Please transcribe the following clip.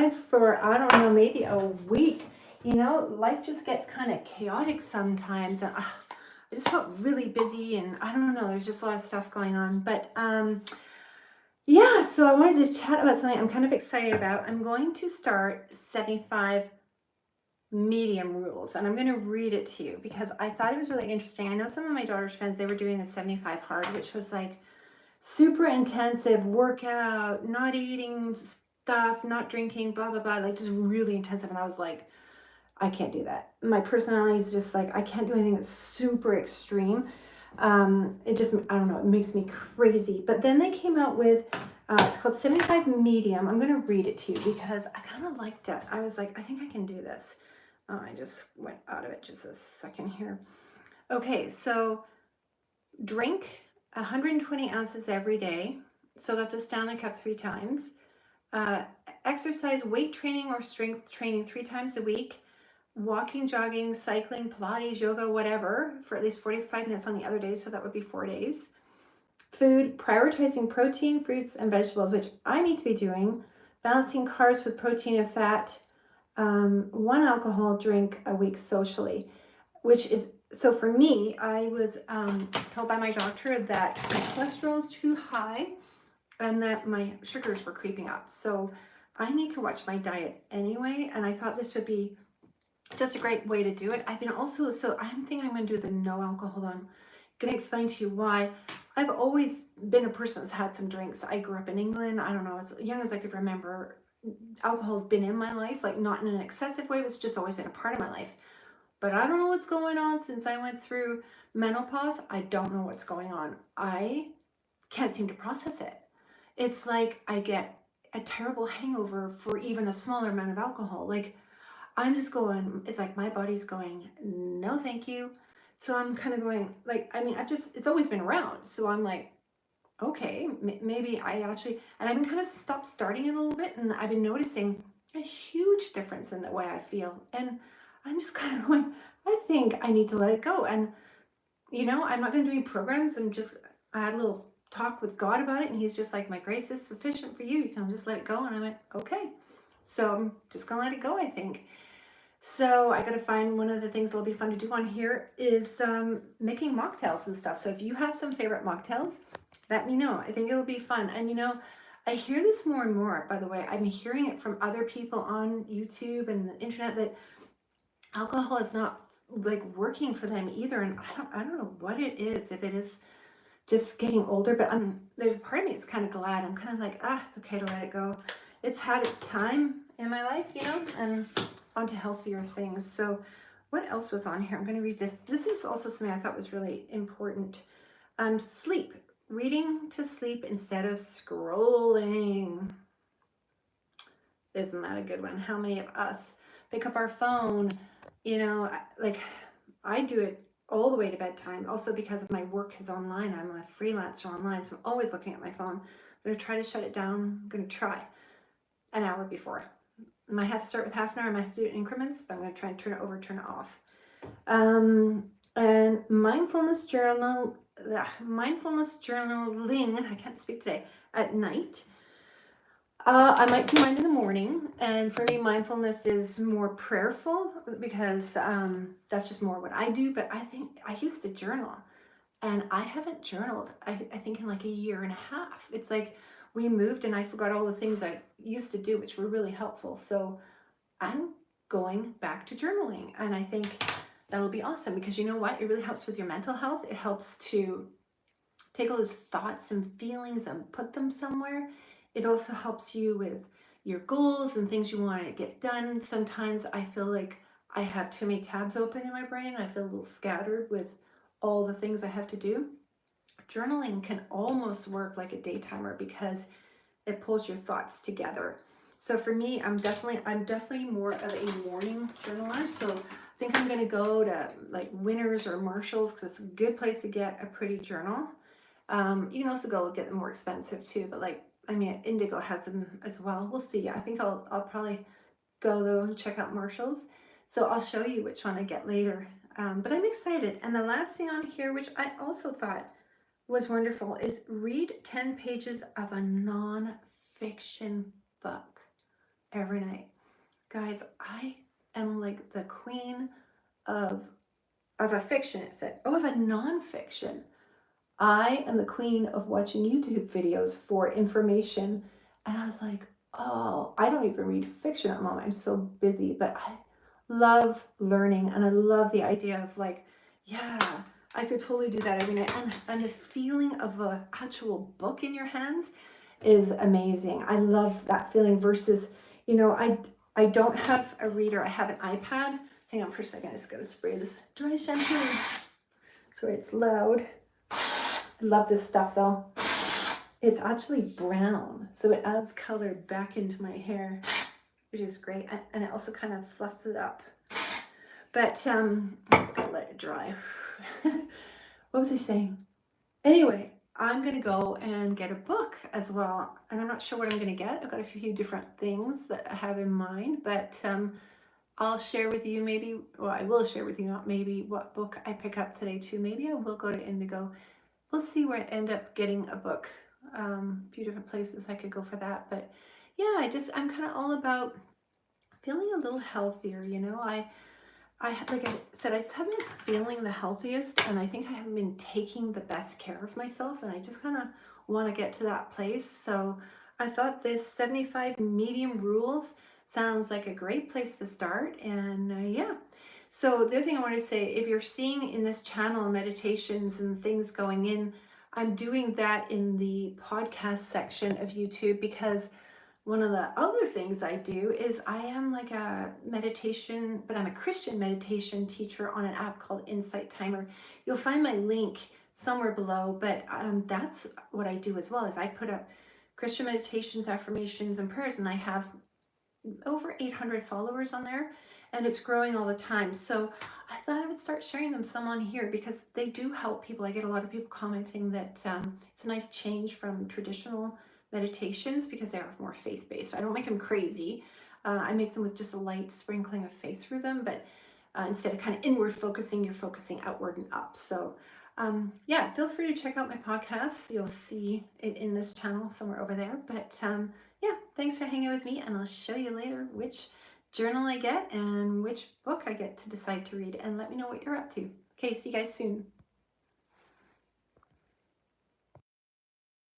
alive for, I don't know, maybe a week. You know, life just gets kind of chaotic sometimes. And I just felt really busy, and I don't know, there's just a lot of stuff going on. But yeah, so I wanted to chat about something I'm kind of excited about. I'm going to start 75 medium rules, and I'm going to read it to you because I thought it was really interesting. I know some of my daughter's friends, they were doing the 75 hard, which was like super intensive workout, not eating stuff, not drinking, blah, blah, blah, like just really intensive. And I was like, I can't do that. My personality is just like, I can't do anything that's super extreme. It just, I don't know, it makes me crazy. But then they came out with, it's called 75 medium. I'm going to read it to you because I kind of liked it. I was like, I think I can do this. I just went out of it just a second here. Okay, so drink 120 ounces every day. So that's a Stanley Cup 3 times. Exercise, weight training or strength training 3 times a week. Walking, jogging, cycling, Pilates, yoga, whatever, for at least 45 minutes on the other days. So that would be 4 days. Food, prioritizing protein, fruits, and vegetables, which I need to be doing. Balancing carbs with protein and fat. 1 alcohol drink a week socially, which is, so for me, I was told by my doctor that my cholesterol is too high and that my sugars were creeping up. So I need to watch my diet anyway. And I thought this would be just a great way to do it. I've been also, so I'm thinking I'm going to do the no alcohol. I'm going to explain to you why. I've always been a person that's had some drinks. I grew up in England. I don't know, as young as I could remember, alcohol's been in my life, like not in an excessive way, but it's just always been a part of my life. But I don't know what's going on since I went through menopause. I don't know what's going on. I can't seem to process it. It's like I get a terrible hangover for even a smaller amount of alcohol. Like I'm just going, it's like my body's going, no, thank you. So I'm kind of going like, I mean, it's always been around. So I'm like, okay, maybe I actually, and I've been kind of starting it a little bit, and I've been noticing a huge difference in the way I feel. And I'm just kind of going, I think I need to let it go. And, you know, I'm not going to do any programs. I had a little talk with God about it, and he's just like, my grace is sufficient for you. You can just let it go. And I went, okay. So I'm just going to let it go, I think. So I got to find, one of the things that'll be fun to do on here is making mocktails and stuff. So if you have some favorite mocktails, let me know. I think it'll be fun. And you know, I hear this more and more, by the way. I'm hearing it from other people on YouTube and the internet that alcohol is not like working for them either. And I don't know what it is, if it is just getting older, but there's a part of me that's kind of glad. I'm kind of like, it's okay to let it go. It's had its time in my life, you know, and onto healthier things. So what else was on here? I'm going to read this. This is also something I thought was really important. Sleep. Reading to sleep instead of scrolling. Isn't that a good one? How many of us pick up our phone? You know, like I do it all the way to bedtime. Also because of my work is online. I'm a freelancer online, so I'm always looking at my phone. I'm going to try to shut it down. I'm going to try an hour before. I might have to start with half an hour. I might have to do it in increments, but I'm going to try and turn it over, turn it off. And mindfulness journaling, I can't speak today, at night. I might do mine in the morning, and for me, mindfulness is more prayerful because that's just more what I do. But I think I used to journal, and I haven't journaled, I think, in like a year and a half. It's like we moved, and I forgot all the things I used to do, which were really helpful. So I'm going back to journaling, and I think that'll be awesome because you know what? It really helps with your mental health. It helps to take all those thoughts and feelings and put them somewhere. It also helps you with your goals and things you want to get done. Sometimes I feel like I have too many tabs open in my brain. I feel a little scattered with all the things I have to do. Journaling can almost work like a daytimer because it pulls your thoughts together. So for me, I'm definitely more of a morning journaler. So I think I'm going to go to like Winners or Marshalls because it's a good place to get a pretty journal. You can also go get them more expensive too, but like, I mean, Indigo has them as well. We'll see. I think I'll probably go though and check out Marshalls. So I'll show you which one I get later. But I'm excited. And the last thing on here, which I also thought was wonderful, is read 10 pages of a non-fiction book. every night. Guys, I am like the queen of a fiction, it said. Oh, of a nonfiction. I am the queen of watching YouTube videos for information. And I was like, oh, I don't even read fiction at the moment. I'm so busy, but I love learning, and I love the idea of like, yeah, I could totally do that every night. And the feeling of an actual book in your hands is amazing. I love that feeling versus, I don't have a reader. I have an iPad. Hang on for a second. I just got to spray this dry shampoo. Sorry, it's loud. I love this stuff though. It's actually brown, so it adds color back into my hair, which is great. And it also kind of fluffs it up. But I'm just gonna let it dry. What was I saying? Anyway, I'm gonna go and get a book as well. And I'm not sure what I'm gonna get. I've got a few different things that I have in mind, but I'll share with you I will share with you, not maybe, what book I pick up today too. Maybe I will go to Indigo. We'll see where I end up getting a book. A few different places I could go for that. But yeah, I'm kind of all about feeling a little healthier. Like I said, I just haven't been feeling the healthiest, and I think I haven't been taking the best care of myself, and I just kind of want to get to that place. So I thought this 75 medium rules sounds like a great place to start. And yeah. So the other thing I wanted to say, if you're seeing in this channel meditations and things going in, I'm doing that in the podcast section of YouTube, because one of the other things I do is I am like a meditation, but I'm a Christian meditation teacher on an app called Insight Timer. You'll find my link somewhere below, but that's what I do as well, is I put up Christian meditations, affirmations, and prayers, and I have over 800 followers on there, and it's growing all the time. So I thought I would start sharing them some on here, because they do help people. I get a lot of people commenting that it's a nice change from traditional meditations, because they are more faith-based. I don't make them crazy. I make them with just a light sprinkling of faith through them, but instead of kind of inward focusing, you're focusing outward and up. So yeah, feel free to check out my podcasts. You'll see it in this channel somewhere over there. But yeah, thanks for hanging with me, and I'll show you later which journal I get and which book I get to decide to read, and let me know what you're up to. Okay, see you guys soon.